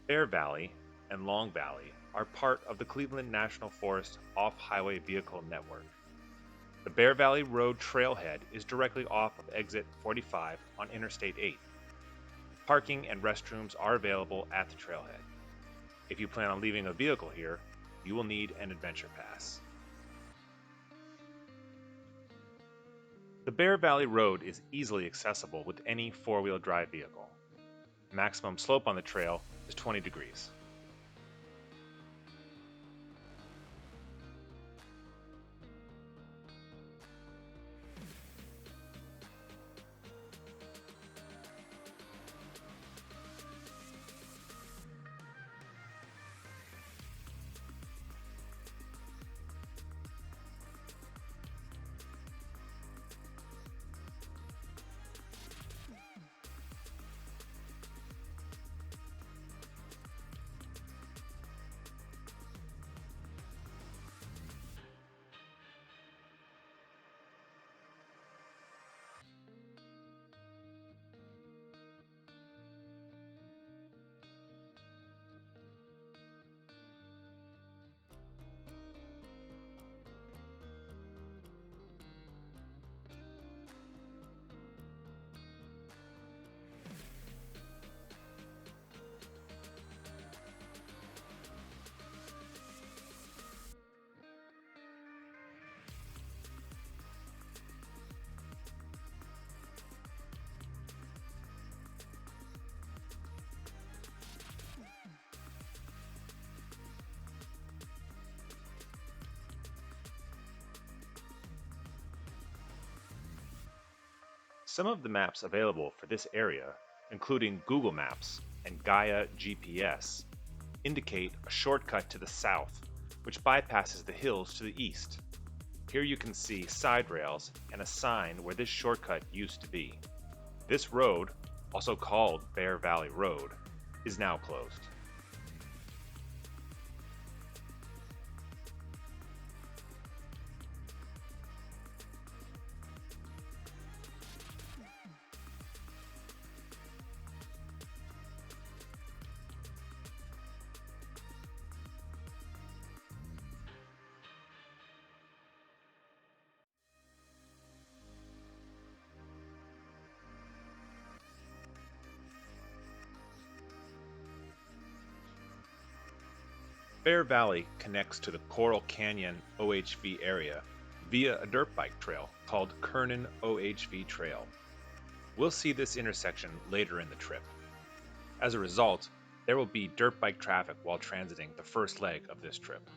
Bear Valley and Long Valley are part of the Cleveland National Forest off-highway vehicle network. The Bear Valley Road Trailhead is directly off of exit 45 on Interstate 8. Parking and restrooms are available at the trailhead. If you plan on leaving a vehicle here, you will need an adventure pass. The Bear Valley Road is easily accessible with any four-wheel drive vehicle. Maximum slope on the trail is 20 degrees. Some of the maps available for this area, including Google Maps and Gaia GPS, indicate a shortcut to the south, which bypasses the hills to the east. Here you can see side rails and a sign where this shortcut used to be. This road, also called Bear Valley Road, is now closed. Bear Valley connects to the Coral Canyon OHV area via a dirt bike trail called Kernan OHV Trail. We'll see this intersection later in the trip. As a result, there will be dirt bike traffic while transiting the first leg of this trip.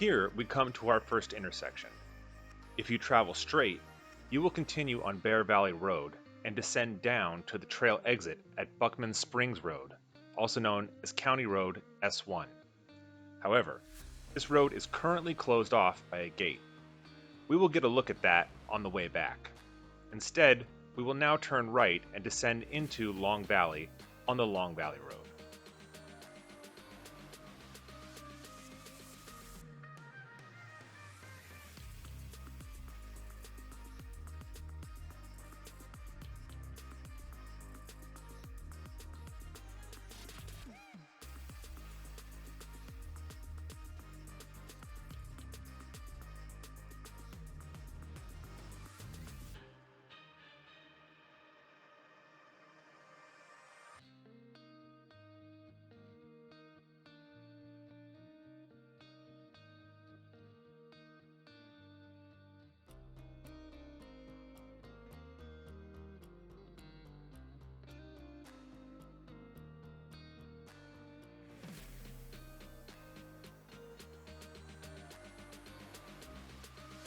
Here we come to our first intersection. If you travel straight, you will continue on Bear Valley Road and descend down to the trail exit at Buckman Springs Road, also known as County Road S1. However, this road is currently closed off by a gate. We will get a look at that on the way back. Instead, we will now turn right and descend into Long Valley on the Long Valley Road.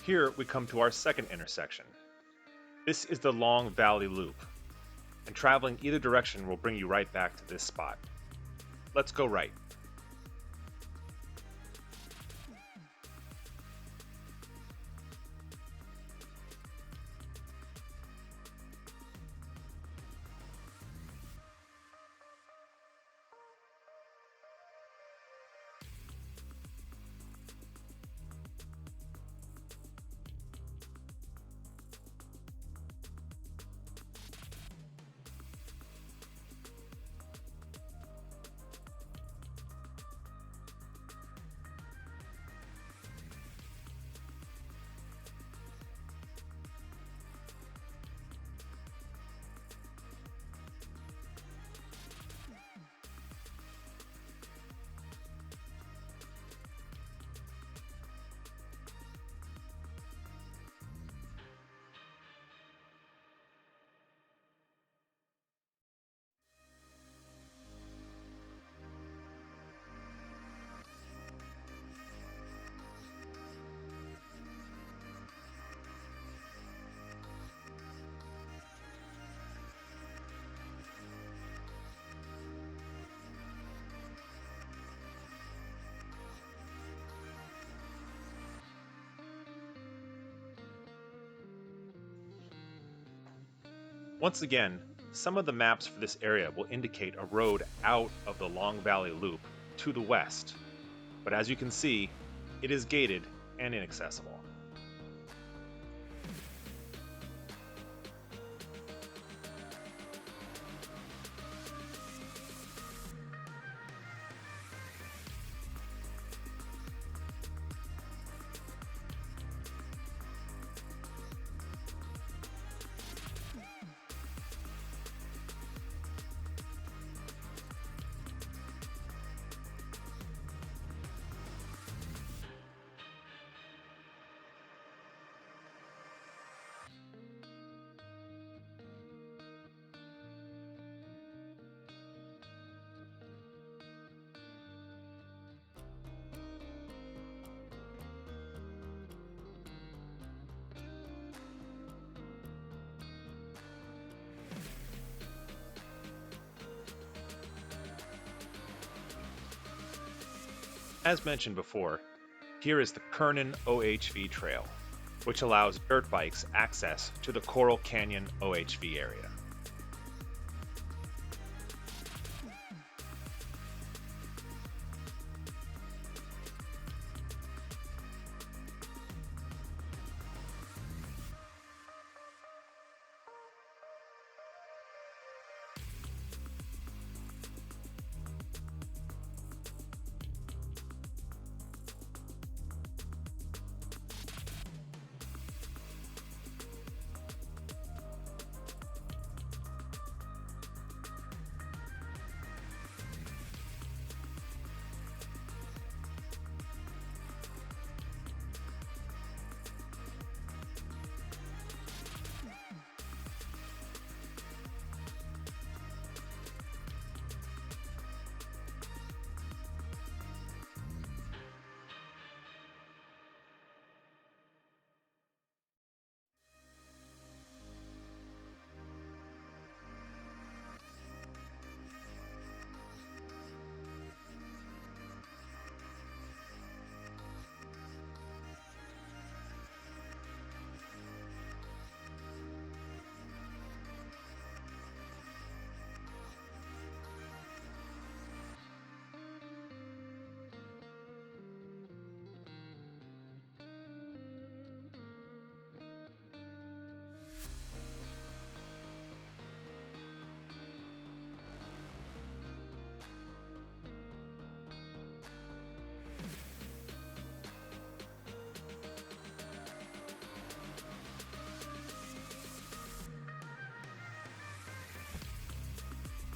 Here we come to our second intersection. This is the Long Valley Loop, and traveling either direction will bring you right back to this spot. Let's go right. Once again, some of the maps for this area will indicate a road out of the Long Valley Loop to the west, but as you can see, it is gated and inaccessible. As mentioned before, here is the Kernan OHV trail, which allows dirt bikes access to the Coral Canyon OHV area.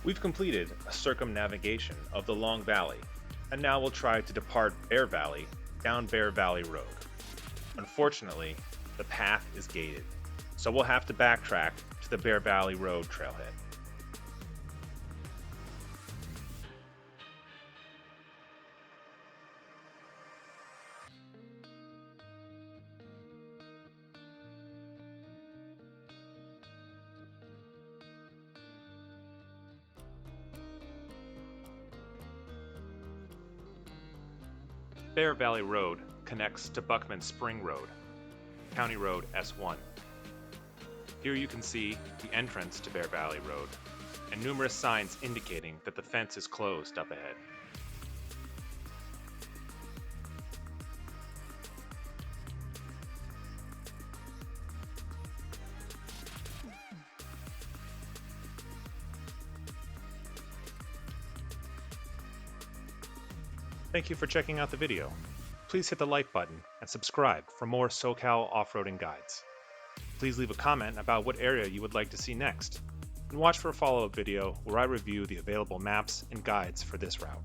We've completed a circumnavigation of the Long Valley, and now we'll try to depart Bear Valley down Bear Valley Road. Unfortunately, the path is gated, so we'll have to backtrack to the Bear Valley Road trailhead. Bear Valley Road connects to Buckman Spring Road, County Road S1. Here you can see the entrance to Bear Valley Road and numerous signs indicating that the fence is closed up ahead. Thank you for checking out the video. Please hit the like button and subscribe for more Socal off-roading guides. Please leave a comment about what area you would like to see next, and watch for a follow-up video where I review the available maps and guides for this route.